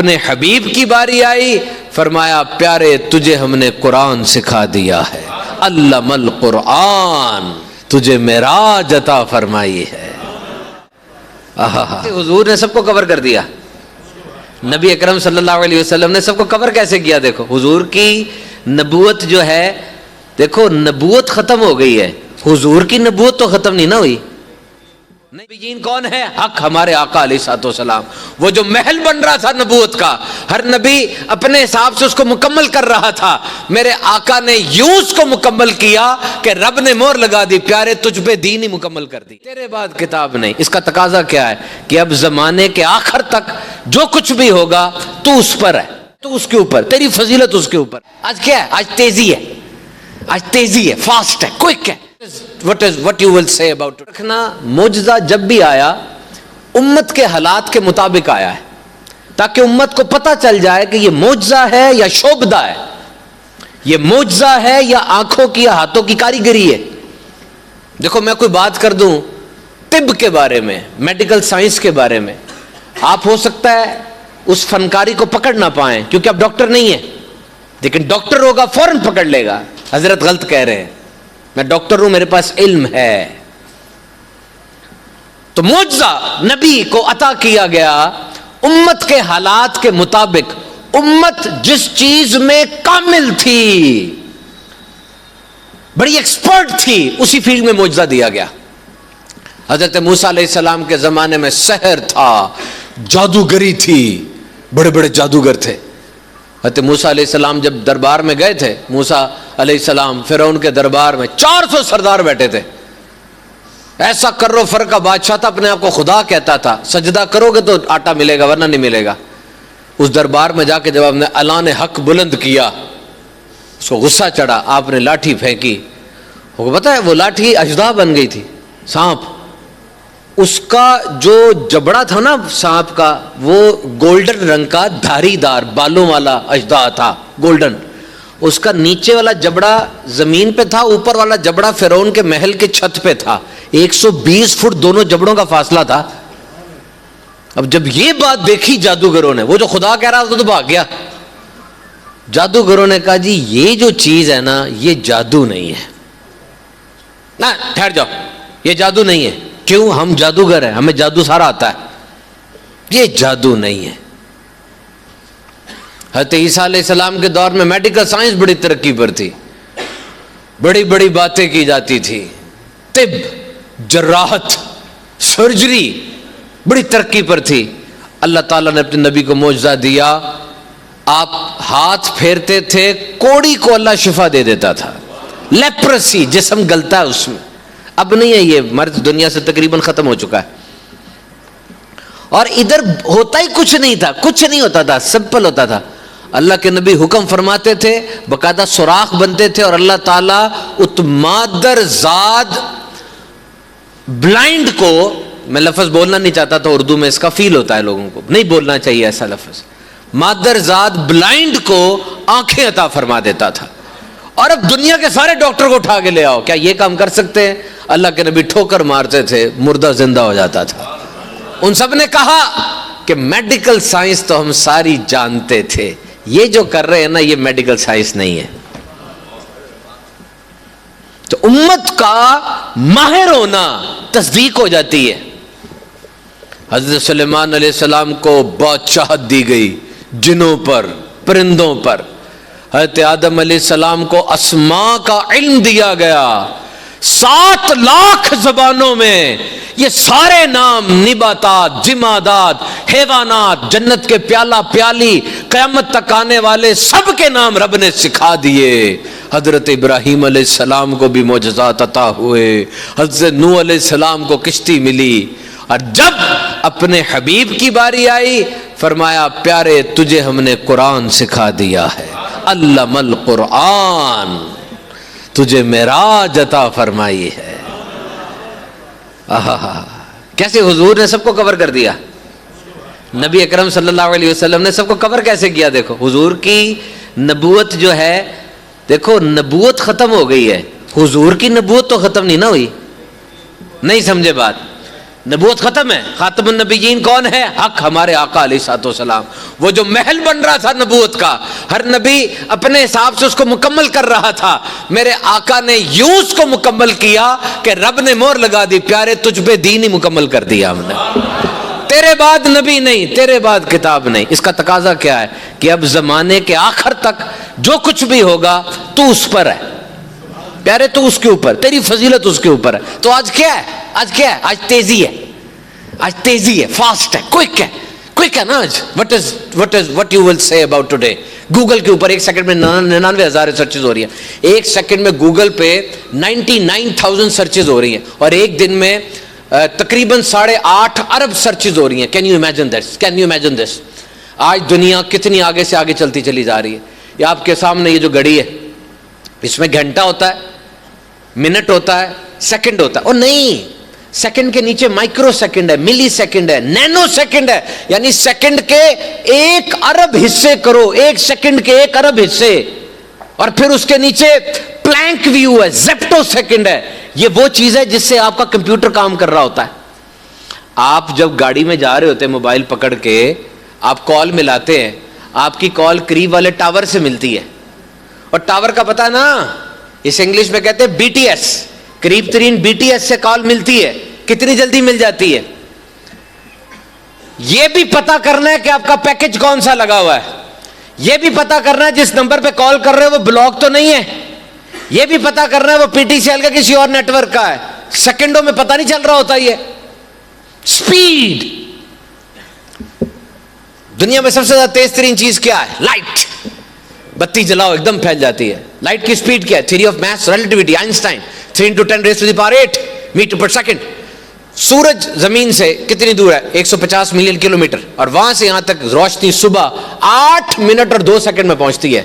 اپنے حبیب کی باری آئی، فرمایا پیارے تجھے ہم نے قرآن سکھا دیا ہے، علم القرآن، تجھے معراج عطا فرمائی ہے۔ حضور نے سب کو کور کر دیا، نبی اکرم صلی اللہ علیہ وسلم نے سب کو کور کیسے کیا؟ دیکھو حضور کی نبوت جو ہے، دیکھو نبوت ختم ہو گئی ہے، حضور کی نبوت تو ختم نہیں نہ ہوئی۔ نبیین کون ہے؟ حق ہمارے آقا علیہ الصلوۃ والسلام، وہ جو محل بن رہا تھا نبوت کا، ہر نبی اپنے حساب سے اس کو مکمل کر رہا تھا، میرے آقا نے یوں اس کو مکمل کیا کہ رب نے مہر لگا دی، پیارے تجھ پہ دین ہی مکمل کر دی، تیرے بعد کتاب نہیں۔ اس کا تقاضا کیا ہے کہ اب زمانے کے آخر تک جو کچھ بھی ہوگا تو اس پر ہے، تو اس کے اوپر، تیری فضیلت اس کے اوپر۔ آج کیا ہے؟ آج تیزی ہے، آج تیزی ہے، فاسٹ ہے، کوئک ہے۔ What you will say about it؟ رکھنا معجزہ جب بھی آیا امت کے حالات کے مطابق آیا ہے، تاکہ امت کو پتہ چل جائے کہ یہ معجزہ ہے یا شعبدہ ہے، یہ معجزہ ہے یا آنکھوں کی یا ہاتھوں کی کاریگری ہے۔ دیکھو میں کوئی بات کر دوں طب کے بارے میں، میڈیکل سائنس کے بارے میں، آپ ہو سکتا ہے اس فنکاری کو پکڑ نہ پائیں کیونکہ اب ڈاکٹر نہیں ہے، لیکن ڈاکٹر ہوگا فوراً پکڑ لے گا، حضرت غلط کہہ رہے ہیں، میں ڈاکٹر ہوں، میرے پاس علم ہے۔ تو معجزہ نبی کو عطا کیا گیا امت کے حالات کے مطابق، امت جس چیز میں کامل تھی، بڑی ایکسپرٹ تھی، اسی فیلڈ میں معجزہ دیا گیا۔ حضرت موسیٰ علیہ السلام کے زمانے میں سحر تھا، جادوگری تھی، بڑے بڑے جادوگر تھے۔ حضرت موسیٰ علیہ السلام جب دربار میں گئے تھے، موسیٰ علیہ السلام فرعون کے دربار میں 400 سردار بیٹھے تھے، ایسا کرو فر کا بادشاہ تھا، اپنے آپ کو خدا کہتا تھا، سجدہ کرو گے تو آٹا ملے گا ورنہ نہیں ملے گا۔ اس دربار میں جا کے جب آپ نے اعلان حق بلند کیا، اس کو غصہ چڑھا، آپ نے لاٹھی پھینکی، وہ پتہ ہے وہ لاٹھی اژدہا بن گئی تھی، سانپ، اس کا جو جبڑا تھا نا سانپ کا، وہ گولڈن رنگ کا دھاری دار بالوں والا اژدہا تھا، گولڈن، اس کا نیچے والا جبڑا زمین پہ تھا، اوپر والا جبڑا فرعون کے محل کے چھت پہ تھا، 120 فٹ دونوں جبڑوں کا فاصلہ تھا۔ اب جب یہ بات دیکھی جادوگروں نے، وہ جو خدا کہہ رہا تھا تو بھاگ گیا، جادوگروں نے کہا جی یہ جو چیز ہے نا یہ جادو نہیں ہے، نہ ٹھہر جاؤ، یہ جادو نہیں ہے۔ کیوں؟ ہم جادوگر ہیں، ہمیں جادو سارا آتا ہے، یہ جادو نہیں ہے۔ حضرت عیسیٰ علیہ السلام کے دور میں میڈیکل سائنس بڑی ترقی پر تھی، بڑی بڑی باتیں کی جاتی تھی، طب، جراحت، سرجری بڑی ترقی پر تھی۔ اللہ تعالیٰ نے اپنے نبی کو معجزہ دیا، آپ ہاتھ پھیرتے تھے، کوڑی کو اللہ شفا دے دیتا تھا، لیپرسی، جسم گلتا ہے اس میں، اب نہیں ہے، یہ مرض دنیا سے تقریباً ختم ہو چکا ہے۔ اور ادھر ہوتا ہی کچھ نہیں تھا، کچھ نہیں ہوتا تھا، سمپل ہوتا تھا۔ اللہ کے نبی حکم فرماتے تھے، باقاعدہ سوراخ بنتے تھے، اور اللہ تعالیٰ اتمادر زاد بلائنڈ کو، میں لفظ بولنا نہیں چاہتا تھا اردو میں، اس کا فیل ہوتا ہے لوگوں کو، نہیں بولنا چاہیے ایسا لفظ، مادر زاد بلائنڈ کو آنکھیں عطا فرما دیتا تھا۔ اور اب دنیا کے سارے ڈاکٹر کو اٹھا کے لے آؤ، کیا یہ کام کر سکتے ہیں؟ اللہ کے نبی ٹھوکر مارتے تھے، مردہ زندہ ہو جاتا تھا۔ ان سب نے کہا کہ میڈیکل سائنس تو ہم ساری جانتے تھے، یہ جو کر رہے ہیں نا یہ میڈیکل سائنس نہیں ہے۔ تو امت کا ماہر ہونا تصدیق ہو جاتی ہے۔ حضرت سلیمان علیہ السلام کو بادشاہت دی گئی جنوں پر، پرندوں پر۔ حضرت آدم علیہ السلام کو اسماء کا علم دیا گیا، 7 لاکھ زبانوں میں یہ سارے نام، نباتات، جمادات، حیوانات، جنت کے پیالہ پیالی، قیامت تک آنے والے سب کے نام رب نے سکھا دیے۔ حضرت ابراہیم علیہ السلام کو بھی معجزات عطا ہوئے، حضرت نوح علیہ السلام کو کشتی ملی، اور جب اپنے حبیب کی باری آئی فرمایا پیارے تجھے ہم نے قرآن سکھا دیا ہے، علم القرآن، تجھے معراج عطا فرمائی ہے۔ کیسے حضور نے سب کو کور کر دیا، نبی اکرم صلی اللہ علیہ وسلم نے سب کو کور کیسے کیا؟ دیکھو حضور کی نبوت جو ہے، دیکھو نبوت ختم ہو گئی ہے، حضور کی نبوت تو ختم نہیں نہ ہوئی، نہیں سمجھے بات؟ نبوت ختم ہے. خاتم النبیین کون ہے؟ حق ہمارے آقا علیہ الصلوۃ والسلام. وہ جو محل بن رہا تھا نبوت کا، ہر نبی اپنے حساب سے اس کو مکمل کر رہا تھا. میرے آقا نے یوں اس کو مکمل کیا کہ رب نے مہر لگا دی، پیارے تجھ پہ دین ہی مکمل کر دیا ہم نے. تیرے بعد نبی نہیں، تیرے بعد کتاب نہیں. اس کا تقاضا کیا ہے کہ اب زمانے کے آخر تک جو کچھ بھی ہوگا تو اس پر ہے پیارے، تو اس کے اوپر، تیری فضیلت اس کے اوپر ہے. تو آج کیا ہے؟ آج کیا ہے؟ آج تیزی ہے، آج تیزی ہے، فاسٹ ہے، کوئک ہے، کوئک ہے نا آج. what you will say about today. Google کے اوپر ایک سیکنڈ میں 99,000 سرچز ہو رہی ہیں. ایک سیکنڈ میں گوگل پہ 99,000 سرچز ہو رہی ہیں، اور ایک دن میں تقریباً 8.5 ارب سرچز ہو رہی ہیں. Can you imagine this? آج دنیا کتنی آگے سے آگے چلتی چلی جا رہی ہے. یہ آپ کے سامنے یہ جو گھڑی ہے، اس میں گھنٹہ ہوتا ہے، منٹ ہوتا ہے، سیکنڈ ہوتا ہے. اور نہیں، سیکنڈ کے نیچے مائکرو سیکنڈ ہے، ملی سیکنڈ ہے، نینو سیکنڈ ہے. یعنی سیکنڈ کے 1 ارب حصے کرو، ایک سیکنڈ کے 1 ارب حصے. اور پھر اس کے نیچے پلانک ویو ہے، زیپٹو سیکنڈ ہے. یہ وہ چیز ہے جس سے آپ کا کمپیوٹر کام کر رہا ہوتا ہے. آپ جب گاڑی میں جا رہے ہوتے ہیں موبائل پکڑ کے، آپ کال ملاتے ہیں، آپ کی کال قریب والے ٹاور سے ملتی ہے. اور ٹاور کا پتہ نا، اس انگلش میں کہتے ہیں بی ٹی ایس، قریب ترین بی ٹی ایس سے کال ملتی ہے. کتنی جلدی مل جاتی ہے. یہ بھی پتا کرنا ہے کہ آپ کا پیکج کون سا لگا ہوا ہے. یہ بھی پتا کرنا ہے جس نمبر پہ کال کر رہے ہو وہ بلاک تو نہیں ہے. یہ بھی پتا کرنا ہے وہ پی ٹی سی ایل کا کسی اور نیٹ ورک کا ہے. سیکنڈوں میں پتا نہیں چل رہا ہوتا. یہ سپیڈ. دنیا میں سب سے زیادہ تیز ترین چیز کیا ہے؟ لائٹ. بتی جلاؤ ایک دم پھیل جاتی ہے. لائٹ کی سپیڈ کیا ہے؟ Theory of maths relativity, Einstein, 3 × 10⁻⁸ meter per second. سورج زمین سے کتنی دور ہے؟ 150 ملین کلومیٹر. اور وہاں سے یہاں تک روشنی صبح 8 منٹ اور 2 سیکنڈ میں پہنچتی ہے.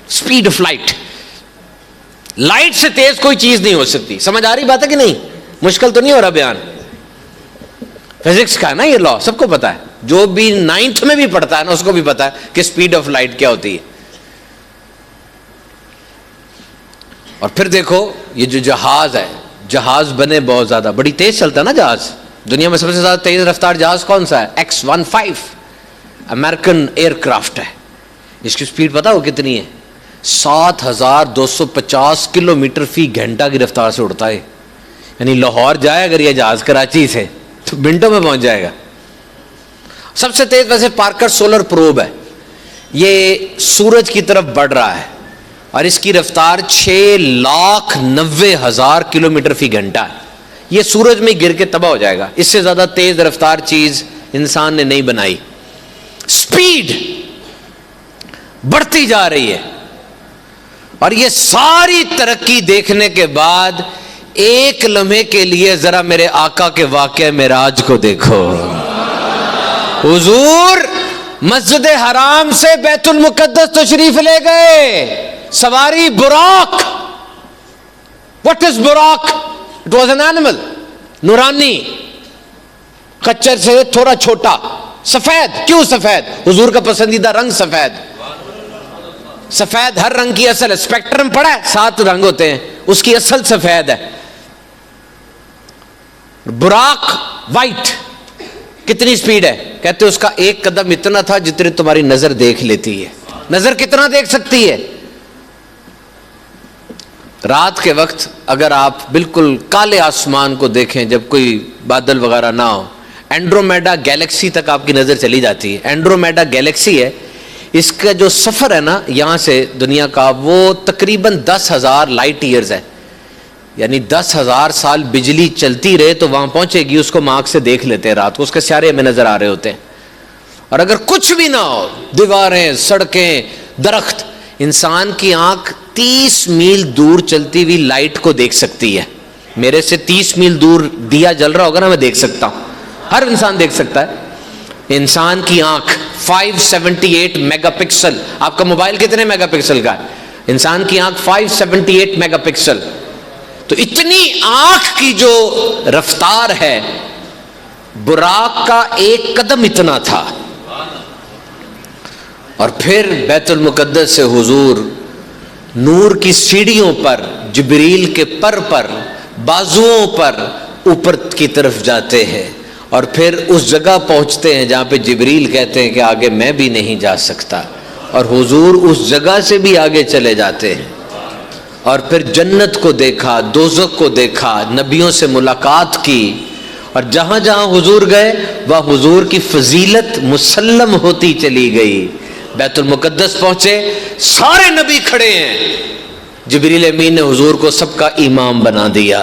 Speed of light. لائٹ سے تیز کوئی چیز نہیں ہو سکتی. سمجھ آ رہی بات ہے کہ نہیں؟ مشکل تو نہیں ہو رہا بیان؟ فزکس کا ہے نا یہ لا، سب کو پتا ہے. جو بھی 9th میں بھی پڑھتا ہے نا اس کو بھی پتا ہے کہ سپیڈ آف لائٹ کیا ہوتی ہے. اور پھر دیکھو یہ جو جہاز ہے، جہاز بنے بہت زیادہ، بڑی تیز چلتا ہے نا جہاز. دنیا میں سب سے زیادہ تیز رفتار جہاز کون سا ہے؟ X-15 امریکن ایئر کرافٹ ہے. اس کی سپیڈ پتا ہو کتنی ہے؟ 7,250 کلومیٹر فی گھنٹہ کی رفتار سے اڑتا ہے. یعنی لاہور جائے اگر یہ جہاز کراچی سے تو منٹوں میں پہنچ جائے گا. سب سے تیز ویسے پارکر سولر پروب ہے. یہ سورج کی طرف بڑھ رہا ہے اور اس کی رفتار 6,90,000 کلومیٹر فی گھنٹہ ہے. یہ سورج میں گر کے تباہ ہو جائے گا. اس سے زیادہ تیز رفتار چیز انسان نے نہیں بنائی. سپیڈ بڑھتی جا رہی ہے. اور یہ ساری ترقی دیکھنے کے بعد ایک لمحے کے لیے ذرا میرے آقا کے واقعہ معراج کو دیکھو. حضور مسجد حرام سے بیت المقدس تشریف لے گئے، سواری Buraq. What is Buraq? It was an animal. نورانی، خچر سے تھوڑا چھوٹا، سفید. کیوں سفید؟ حضور کا پسندیدہ رنگ سفید. سفید ہر رنگ کی اصل ہے. اسپیکٹرم پڑھا ہے؟ 7 رنگ ہوتے ہیں، اس کی اصل سفید ہے. براق وائٹ. کتنی سپیڈ ہے؟ کہتے اس کا ایک قدم اتنا تھا جتنے تمہاری نظر دیکھ لیتی ہے. نظر کتنا دیکھ سکتی ہے؟ رات کے وقت اگر آپ بالکل کالے آسمان کو دیکھیں جب کوئی بادل وغیرہ نہ ہو، اینڈرومیڈا گیلیکسی تک آپ کی نظر چلی جاتی ہے. اینڈرومیڈا گیلیکسی ہے، اس کا جو سفر ہے نا یہاں سے دنیا کا، وہ تقریباً 10,000 لائٹ ایئرز ہے. یعنی 10,000 سال بجلی چلتی رہے تو وہاں پہنچے گی. اس کو ہم آنکھ سے دیکھ لیتے ہیں رات کو، اس کے سیارے ہمیں نظر آ رہے ہوتے ہیں. اور اگر کچھ بھی نہ ہو، دیواریں، سڑکیں، درخت، انسان کی آنکھ 30 میل دور چلتی ہوئی لائٹ کو دیکھ سکتی ہے. میرے سے 30 میل دور دیا جل رہا ہوگا نا، میں دیکھ سکتا ہوں. ہر انسان دیکھ سکتا ہے. انسان کی آنکھ 578 میگا پکسل. آپ کا موبائل کتنے میگا پکسل کا ہے؟ انسان کی آنکھ 578 میگا پکسل. تو اتنی آنکھ کی جو رفتار ہے، براق کا ایک قدم اتنا تھا. اور پھر بیت المقدس سے حضور نور کی سیڑھیوں پر، جبریل کے پر بازوؤں پر اوپر کی طرف جاتے ہیں اور پھر اس جگہ پہنچتے ہیں جہاں پہ جبریل کہتے ہیں کہ آگے میں بھی نہیں جا سکتا، اور حضور اس جگہ سے بھی آگے چلے جاتے ہیں، اور پھر جنت کو دیکھا، دوزخ کو دیکھا، نبیوں سے ملاقات کی، اور جہاں جہاں حضور گئے وہ حضور کی فضیلت مسلم ہوتی چلی گئی۔ بیت المقدس پہنچے، سارے نبی کھڑے ہیں، جبریل امین نے حضور کو سب کا امام بنا دیا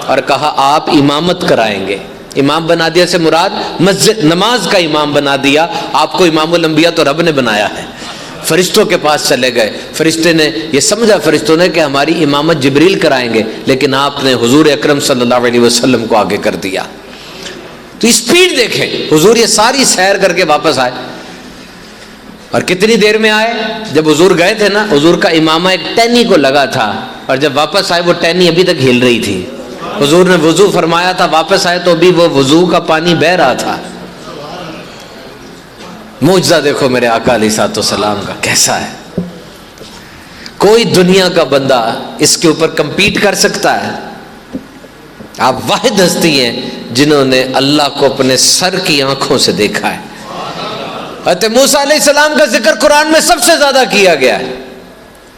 اور کہا آپ امامت کرائیں گے۔ امام بنا دیا سے مراد مسجد نماز کا امام بنا دیا، آپ کو امام الانبیاء تو رب نے بنایا ہے۔ فرشتوں کے پاس چلے گئے، فرشتے نے یہ سمجھا، فرشتوں نے کہ ہماری امامت جبریل کرائیں گے، لیکن آپ نے حضور اکرم صلی اللہ علیہ وسلم کو آگے کر دیا۔ تو اسپیڈ دیکھیں، حضور یہ ساری سیر کر کے واپس آئے، اور کتنی دیر میں آئے؟ جب حضور گئے تھے نا، حضور کا امامہ ایک ٹہنی کو لگا تھا، اور جب واپس آئے وہ ٹہنی ابھی تک ہل رہی تھی۔ حضور نے وضو فرمایا تھا، واپس آئے تو ابھی وہ وضو کا پانی بہہ رہا تھا۔ معجزہ دیکھو میرے آقا علیہ الصلوۃ والسلام کا کیسا ہے، کوئی دنیا کا بندہ اس کے اوپر کمپیٹ کر سکتا ہے؟ آپ واحد ہستی ہیں جنہوں نے اللہ کو اپنے سر کی آنکھوں سے دیکھا ہے۔ حضرت موسیٰ علیہ السلام کا ذکر قرآن میں سب سے زیادہ کیا گیا ہے۔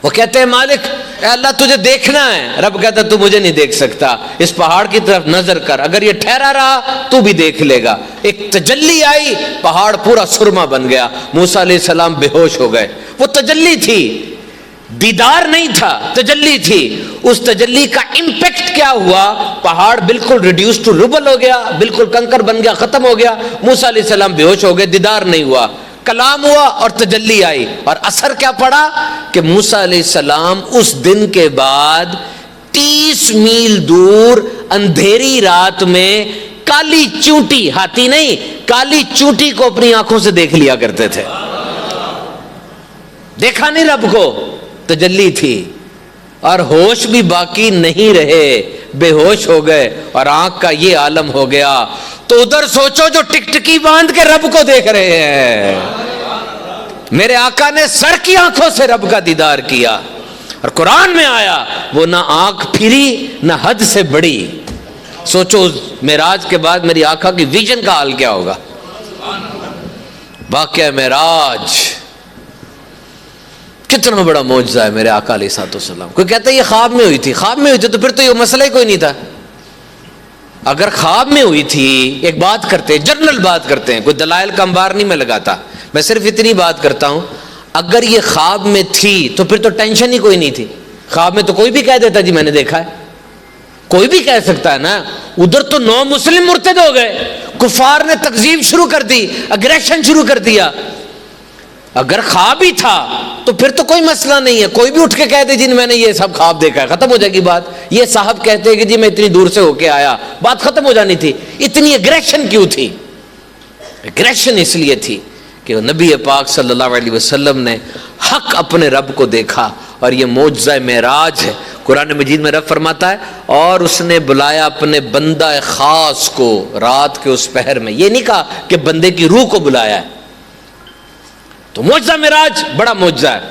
وہ کہتے ہیں مالک اے اللہ تجھے دیکھنا ہے، رب کہتا ہے تو مجھے نہیں دیکھ سکتا، اس پہاڑ کی طرف نظر کر، اگر یہ ٹھہرا رہا تو بھی دیکھ لے گا۔ ایک تجلی آئی، پہاڑ پورا سرما بن گیا، موسیٰ علیہ السلام بے ہوش ہو گئے۔ وہ تجلی تھی، دیدار نہیں تھا، تجلی تھی۔ اس تجلی کا امپیکٹ کیا ہوا؟ پہاڑ بالکل ریڈیوس ٹو ربل ہو گیا، بالکل کنکر بن گیا، ختم ہو گیا۔ موسیٰ علیہ السلام بے ہوش ہو گئے، دیدار نہیں ہوا، کلام ہوا اور تجلی آئی، اور اثر کیا پڑا کہ موسیٰ علیہ السلام اس دن کے بعد 30 میل دور اندھیری رات میں کالی چونٹی، ہاتھی نہیں، کالی چونٹی کو اپنی آنکھوں سے دیکھ لیا کرتے تھے۔ دیکھا نہیں رب کو، تجلی تھی، اور ہوش بھی باقی نہیں رہے، بے ہوش ہو گئے، اور آنکھ کا یہ عالم ہو گیا۔ تو ادھر سوچو جو ٹکٹکی باندھ کے رب کو دیکھ رہے ہیں، میرے آقا نے سر کی آنکھوں سے رب کا دیدار کیا، اور قرآن میں آیا وہ نہ آنکھ پھری نہ حد سے بڑی۔ سوچو معراج کے بعد میری آقا کی ویژن کا حال کیا ہوگا۔ واقعہ معراج کتنا بڑا معجزہ ہے میرے آقا علیہ الصلوۃ والسلام۔ کوئی کہتا ہے یہ خواب میں ہوئی تھی، خواب میں ہوئی تھی تو پھر تو یہ مسئلہ ہی کوئی نہیں تھا۔ اگر خواب میں ہوئی تھی، ایک بات کرتے ہیں، جنرل بات کرتے ہیں، کوئی دلائل کا انبار نہیں میں لگاتا، میں صرف اتنی بات کرتا ہوں، اگر یہ خواب میں تھی تو پھر تو ٹینشن ہی کوئی نہیں تھی۔ خواب میں تو کوئی بھی کہہ دیتا جی میں نے دیکھا ہے، کوئی بھی کہہ سکتا ہے نا۔ ادھر تو 9 مسلم مرتد ہو گئے، کفار نے تکذیب شروع کر دی، اگریشن شروع کر دیا۔ اگر خواب ہی تھا تو پھر تو کوئی مسئلہ نہیں ہے، کوئی بھی اٹھ کے کہتے جی میں نے یہ سب خواب دیکھا ہے، ختم ہو جائے گی بات۔ یہ صاحب کہتے ہیں کہ جی میں اتنی دور سے ہو کے آیا، بات ختم ہو جانی تھی۔ اتنی اگریشن کیوں تھی؟ اگریشن اس لیے تھی کہ نبی پاک صلی اللہ علیہ وسلم نے حق اپنے رب کو دیکھا، اور یہ معجزہ معراج ہے۔ قرآن مجید میں رب فرماتا ہے اور اس نے بلایا اپنے بندہ خاص کو رات کے اس پہر میں، یہ نہیں کہا کہ بندے کی روح کو بلایا ہے۔ تو معجزہ معراج بڑا معجزہ ہے۔